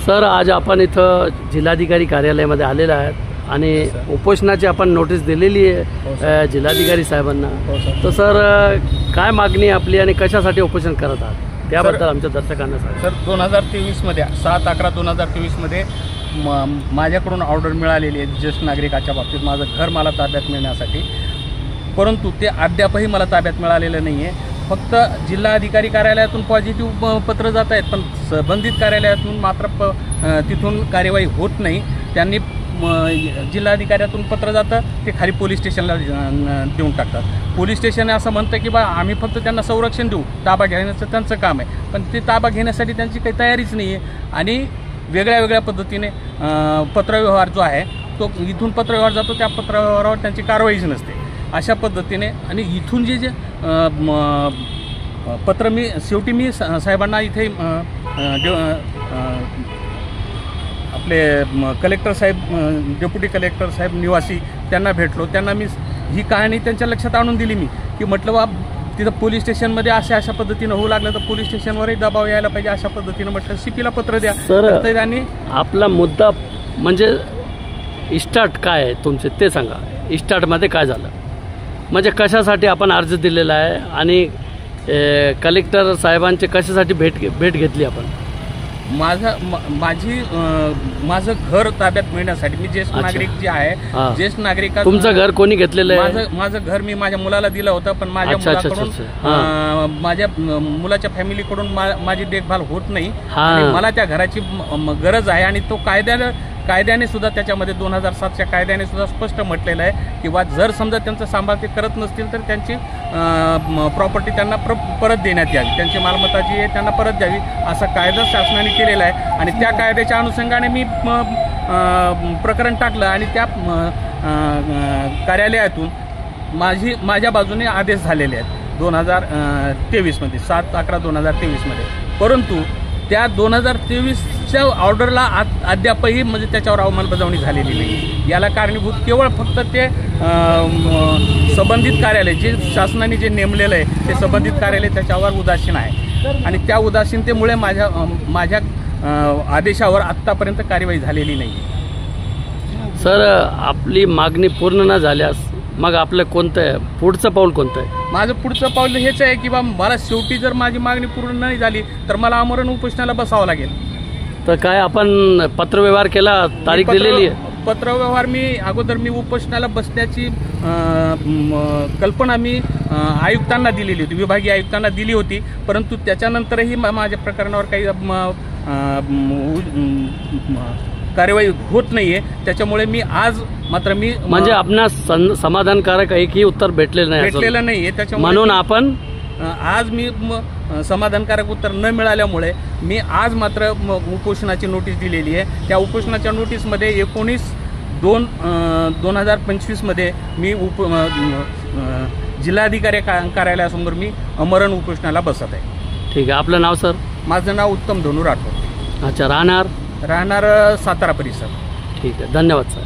Sir, आज आपण इथं जिल्हाधिकारी कार्यालयामध्ये आलेले आहेत आणि उपोषणाची आपण नोटीस दिलेली आहे जिल्हाधिकारी साहेबांना। तर सर, काय मागणी आपली आणि कशासाठी उपोषण करत आहात त्याबद्दल आमच्या दर्शकांना सांगा। सर, 2023 मध्ये 7/11/2023 मध्ये माझ्याकडून ऑर्डर मिळालेली आहे ज्येष्ठ नागरिकाच्या बाबतीत माझं घर मला ताब्यात मिळण्यासाठी, परंतु ते अद्यापही मला ताब्यात मिळालेलं नाही आहे। फक्त जिल्हाधिकारी कार्यालयातून पॉझिटिव्ह पत्र जात आहेत, पण संबंधित कार्यालयातून मात्र तिथून कार्यवाही होत नाही। त्यांनी जिल्हाधिकाऱ्यातून पत्र जातं, ते खाली पोलीस स्टेशनला देऊन टाकतात। पोलीस स्टेशन असं म्हणतं की बा आम्ही फक्त त्यांना संरक्षण देऊ, ताबा घेण्याचं त्यांचं काम आहे, पण ते ताबा घेण्यासाठी त्यांची काही तयारीच नाही आहे। आणि वेगळ्या पद्धतीने पत्रव्यवहार जो आहे तो इथून पत्रव्यवहार जातो, त्या पत्रव्यवहारावर त्यांची कारवाईच नसते अशा पद्धतीने। आणि इथून जे पत्र मी शेवटी मी साहेबांना इथे आपले कलेक्टर साहेब, डेप्युटी कलेक्टर साहेब निवासी त्यांना भेटलो। त्यांना मी ही कहाणी त्यांच्या लक्षात आणून दिली मी की म्हटलं बा तिथं पोलीस स्टेशनमध्ये अशा पद्धतीनं होऊ लागलं तर पोलीस स्टेशनवरही दबाव यायला पाहिजे अशा पद्धतीनं म्हटलं सीपीला पत्र द्या। सर, त्यांनी आपला मुद्दा म्हणजे स्टार्ट काय आहे तुमचे ते सांगा। स्टार्टमध्ये काय झालं, म्हणजे कशासाठी आपण अर्ज दिलेला आहे आणि कलेक्टर साहेबांचे कशासाठी भेट घेतली आपण? माझं घर ताब्यात मिळण्यासाठी मी ज्येष्ठ नागरिक जे आहे, ज्येष्ठ नागरिक। तुमचं घर कोणी घेतलेलं आहे? माझं घर मी माझ्या मुलाला दिलं होतं, पण माझ्या मुलाकडून माझ्या मुलाच्या फॅमिलीकडून माझी देखभाल होत नाही आणि मला त्या घराची गरज आहे। आणि तो कायद्याने सुद्धा त्याच्यामध्ये 2007च्या कायद्याने सुद्धा स्पष्ट म्हटलेलं आहे की बा जर समजा त्यांचं सांभाळ ते करत नसतील तर त्यांची प्रॉपर्टी त्यांना परत देण्यात यावी, त्यांची मालमत्ता जी आहे त्यांना परत द्यावी असा कायदा शासनाने केलेला आहे। आणि त्या कायद्याच्या अनुषंगाने मी प्रकरण टाकलं आणि त्या कार्यालयातून माझ्या बाजूने आदेश झालेले आहेत 2023 मध्ये 7/11/2023 मध्ये। परंतु त्या 2023च्या ऑर्डरला अद्यापही म्हणजे त्याच्यावर अंमलबजावणी झालेली नाही। याला कारणीभूत केवळ फक्त ते संबंधित कार्यालय जे शासनाने जे नेमलेलं आहे ते संबंधित कार्यालय त्याच्यावर उदासीन आहे आणि त्या उदासीनतेमुळे माझ्या आदेशावर आत्तापर्यंत कार्यवाही झालेली नाही। सर, आपली मागणी पूर्ण न झाल्यास मग आपलं कोणतं आहे पुढचं पाऊल कोणतं आहे? माझं पुढचं पाऊल हेच आहे की बा मला शेवटी जर माझी मागणी पूर्ण नाही झाली तर मला आमरण उपोषणाला बसावं लागेल। तर काय आपण पत्रव्यवहार केला, तारीख दिलेली आहे? पत्रव्यवहार मी उपोषणाला बसण्याची कल्पना मी आयुक्तांना दिलेली होती, विभागीय आयुक्तांना दिली होती, परंतु त्याच्यानंतरही माझ्या प्रकरणावर काही कार्यवाही होत नाहीये। त्याच्यामुळे मी आज मात्र म्हणजे आपणास समाधानकारक एकही उत्तर भेटलेलं नाहीये, त्याच्यामुळे म्हणून आपण आज मी समाधानकारक उत्तर न मिळाल्यामुळे मी आज मात्र उपोषणाची नोटीस दिलेली आहे। त्या उपोषणाच्या नोटीसमध्ये 19/2/2025 मध्ये मी जिल्हाधिकारी कार्यालयासमोर मी आमरण उपोषणाला बसत आहे। ठीक आहे, आपलं नाव? सर, माझं नाव उत्तम धनु राठोड। अच्छा, राहणार सातारा परिसर। ठीक आहे, धन्यवाद सर।